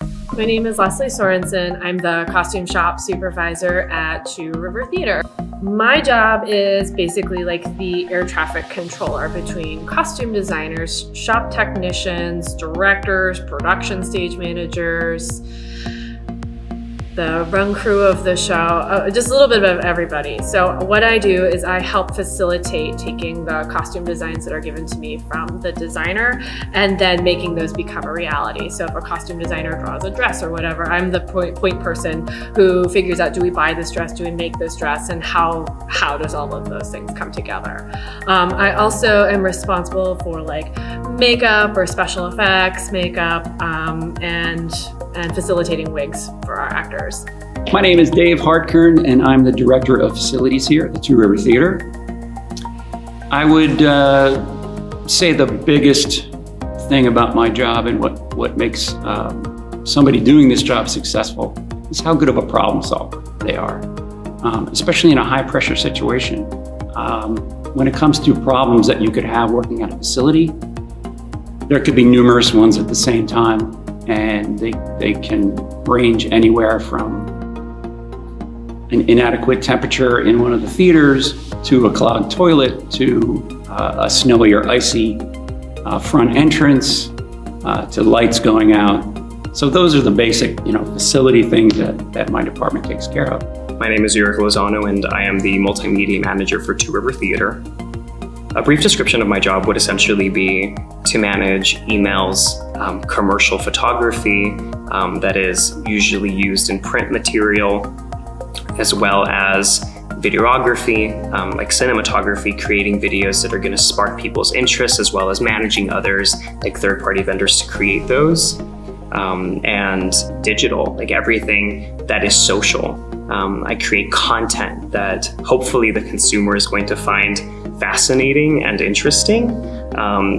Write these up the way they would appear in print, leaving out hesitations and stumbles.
My name is Lesley Sorenson. I'm the costume shop supervisor at Two River Theater. My job is basically like the air traffic controller between costume designers, shop technicians, directors, production stage managers, the run crew of the show, just a little bit of everybody. So what I do is I help facilitate taking the costume designs that are given to me from the designer and then making those become a reality. So if a costume designer draws a dress or whatever, I'm the point person who figures out, do we buy this dress, do we make this dress, and how does all of those things come together? I also am responsible for like makeup or special effects, makeup, and facilitating wigs for our actors. My name is Dave Hartkern, and I'm the Director of Facilities here at the Two River Theater. I would say the biggest thing about my job and what makes somebody doing this job successful is how good of a problem solver they are, especially in a high pressure situation. When it comes to problems that you could have working at a facility, there could be numerous ones at the same time, and they can range anywhere from an inadequate temperature in one of the theaters to a clogged toilet to a snowy or icy front entrance to lights going out. So those are the basic, facility things that my department takes care of. My name is Yurik Lozano, and I am the Multimedia Manager for Two River Theater. A brief description of my job would essentially be to manage emails, commercial photography that is usually used in print material, as well as videography, like cinematography, creating videos that are going to spark people's interest, as well as managing others, like third-party vendors, to create those, and digital, like everything that is social. I create content that hopefully the consumer is going to find fascinating and interesting.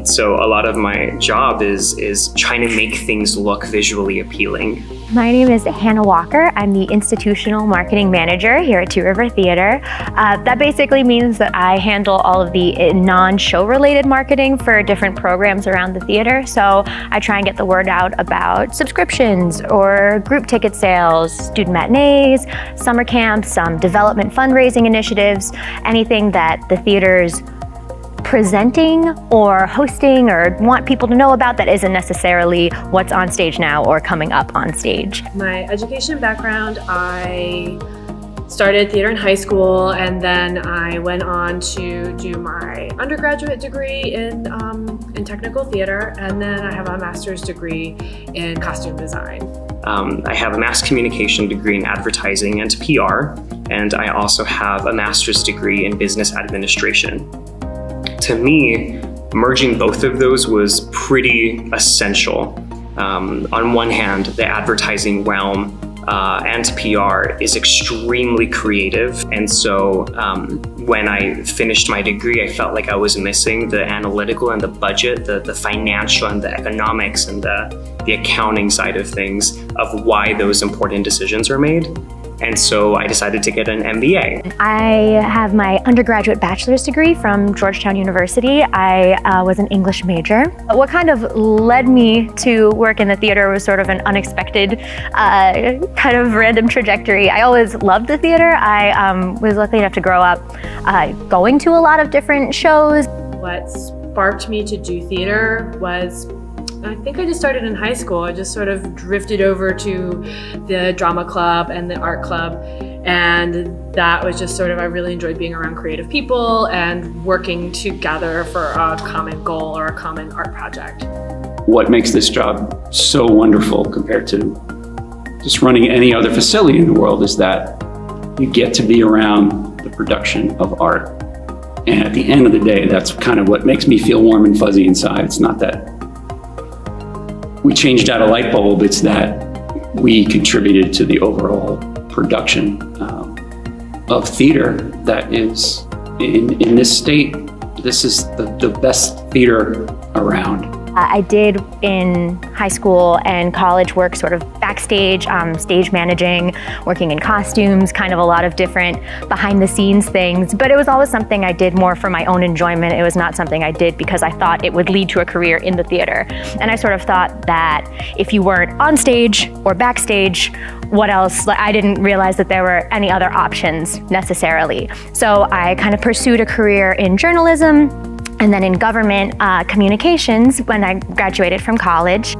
So a lot of my job is trying to make things look visually appealing. My name is Hannah Walker. I'm the Institutional Marketing Manager here at Two River Theater. That basically means that I handle all of the non-show related marketing for different programs around the theater. So I try and get the word out about subscriptions or group ticket sales, student matinees, summer camps, development fundraising initiatives, anything that the theater's presenting or hosting or want people to know about that isn't necessarily what's on stage now or coming up on stage. My education background, I started theater in high school, and then I went on to do my undergraduate degree in technical theater, and then I have a master's degree in costume design. I have a mass communication degree in advertising and PR, and I also have a master's degree in business administration. To me, merging both of those was pretty essential. On one hand, the advertising realm and PR is extremely creative, and so when I finished my degree, I felt like I was missing the analytical and the budget, the financial and the economics and the accounting side of things of why those important decisions are made. And so I decided to get an MBA. I have my undergraduate bachelor's degree from Georgetown University. I was an English major. What kind of led me to work in the theater was sort of an unexpected, kind of random trajectory. I always loved the theater. I was lucky enough to grow up going to a lot of different shows. What sparked me to do theater was, I think I just started in high school. I just sort of drifted over to the drama club and the art club, and that was just sort of, I really enjoyed being around creative people and working together for a common goal or a common art project. What makes this job so wonderful compared to just running any other facility in the world is that you get to be around the production of art. And at the end of the day, that's kind of what makes me feel warm and fuzzy inside. It's not that we changed out a light bulb, it's that we contributed to the overall production of theater that is, in this state, this is the best theater around. I did in high school and college work sort of backstage, stage managing, working in costumes, kind of a lot of different behind the scenes things, but it was always something I did more for my own enjoyment. It was not something I did because I thought it would lead to a career in the theater. And I sort of thought that if you weren't on stage or backstage, what else? I didn't realize that there were any other options necessarily. So I kind of pursued a career in journalism and then in government communications when I graduated from college.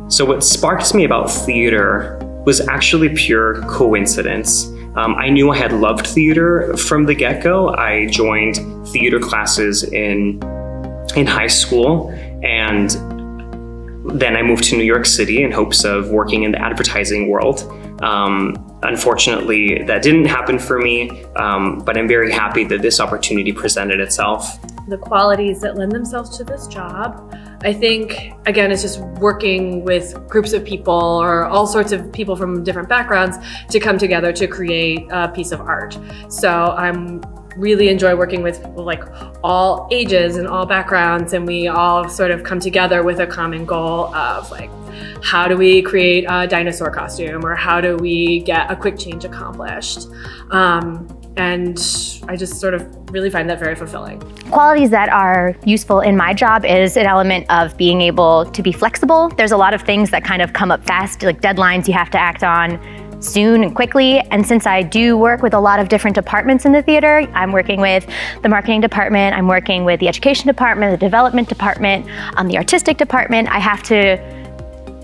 So what sparked me about theater was actually pure coincidence. I knew I had loved theater from the get-go. I joined theater classes in high school, and then I moved to New York City in hopes of working in the advertising world. Unfortunately, that didn't happen for me, but I'm very happy that this opportunity presented itself. The qualities that lend themselves to this job, I think, again, it's just working with groups of people or all sorts of people from different backgrounds to come together to create a piece of art. So I'm really enjoy working with people like all ages and all backgrounds, and we all sort of come together with a common goal of like, how do we create a dinosaur costume, or how do we get a quick change accomplished? And I just sort of really find that very fulfilling. Qualities that are useful in my job is an element of being able to be flexible. There's a lot of things that kind of come up fast, like deadlines you have to act on soon and quickly. And since I do work with a lot of different departments in the theater, I'm working with the marketing department, I'm working with the education department, the development department, the artistic department.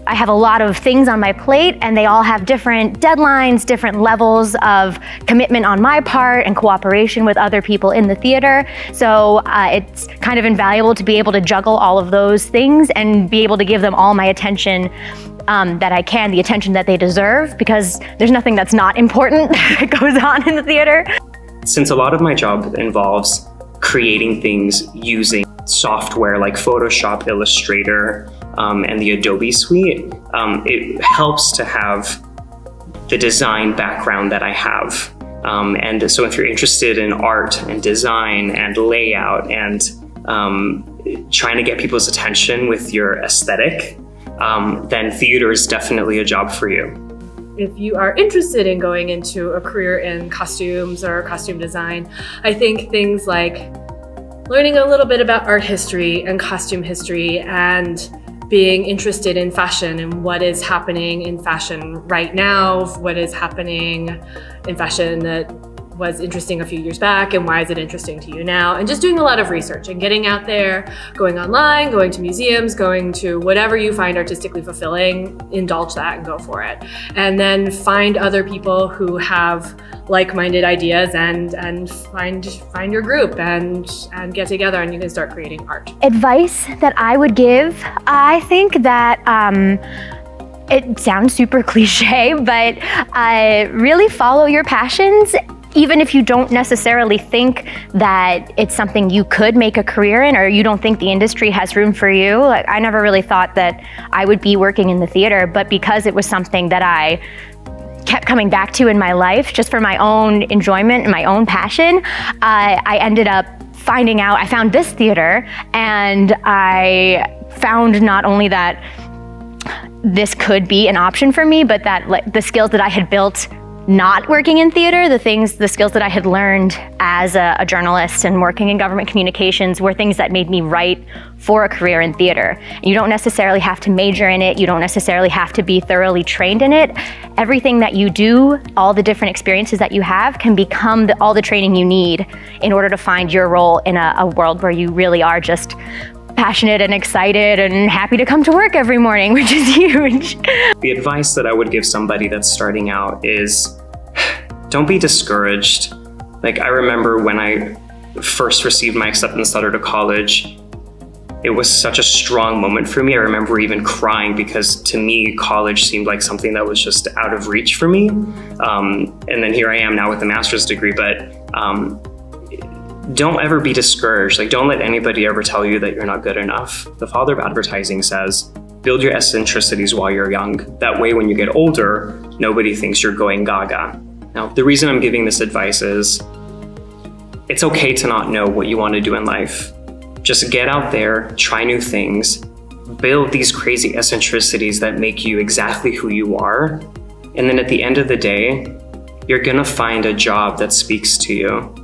I have a lot of things on my plate, and they all have different deadlines, different levels of commitment on my part and cooperation with other people in the theater. So it's kind of invaluable to be able to juggle all of those things and be able to give them all my attention that I can, the attention that they deserve, because there's nothing that's not important that goes on in the theater. Since a lot of my job involves creating things using software like Photoshop, Illustrator, and the Adobe suite, it helps to have the design background that I have. And so if you're interested in art and design and layout and trying to get people's attention with your aesthetic, then theater is definitely a job for you. If you are interested in going into a career in costumes or costume design, I think things like learning a little bit about art history and costume history, and being interested in fashion and what is happening in fashion right now, what is happening in fashion that was interesting a few years back and why is it interesting to you now, and just doing a lot of research and getting out there, going online, going to museums, going to whatever you find artistically fulfilling, indulge that and go for it. And then find other people who have like-minded ideas and find your group and get together, and you can start creating art. Advice that I would give, I think that it sounds super cliche, but really follow your passions. Even if you don't necessarily think that it's something you could make a career in, or you don't think the industry has room for you. Like, I never really thought that I would be working in the theater, but because it was something that I kept coming back to in my life, just for my own enjoyment and my own passion, I ended up finding out, I found this theater, and I found not only that this could be an option for me, but that like the skills that I had built not working in theater, the skills that I had learned as a journalist and working in government communications were things that made me right for a career in theater. You don't necessarily have to major in it. You don't necessarily have to be thoroughly trained in it. Everything that you do, all the different experiences that you have can become all the training you need in order to find your role in a world where you really are just passionate and excited and happy to come to work every morning, which is huge. The advice that I would give somebody that's starting out is don't be discouraged. Like, I remember when I first received my acceptance letter to college, it was such a strong moment for me. I remember even crying because to me, college seemed like something that was just out of reach for me. And then here I am now with a master's degree, but don't ever be discouraged. Like, don't let anybody ever tell you that you're not good enough. The father of advertising says, build your eccentricities while you're young. That way, when you get older, nobody thinks you're going gaga. Now, the reason I'm giving this advice is it's okay to not know what you want to do in life. Just get out there, try new things, build these crazy eccentricities that make you exactly who you are. And then at the end of the day, you're gonna find a job that speaks to you.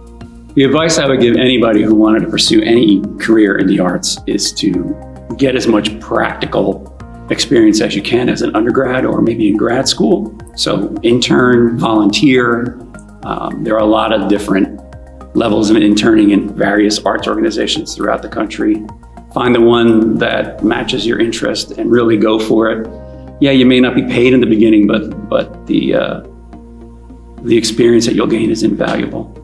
The advice I would give anybody who wanted to pursue any career in the arts is to get as much practical experience as you can as an undergrad or maybe in grad school. So intern, volunteer. There are a lot of different levels of interning in various arts organizations throughout the country. Find the one that matches your interest and really go for it. Yeah, you may not be paid in the beginning, but the experience that you'll gain is invaluable.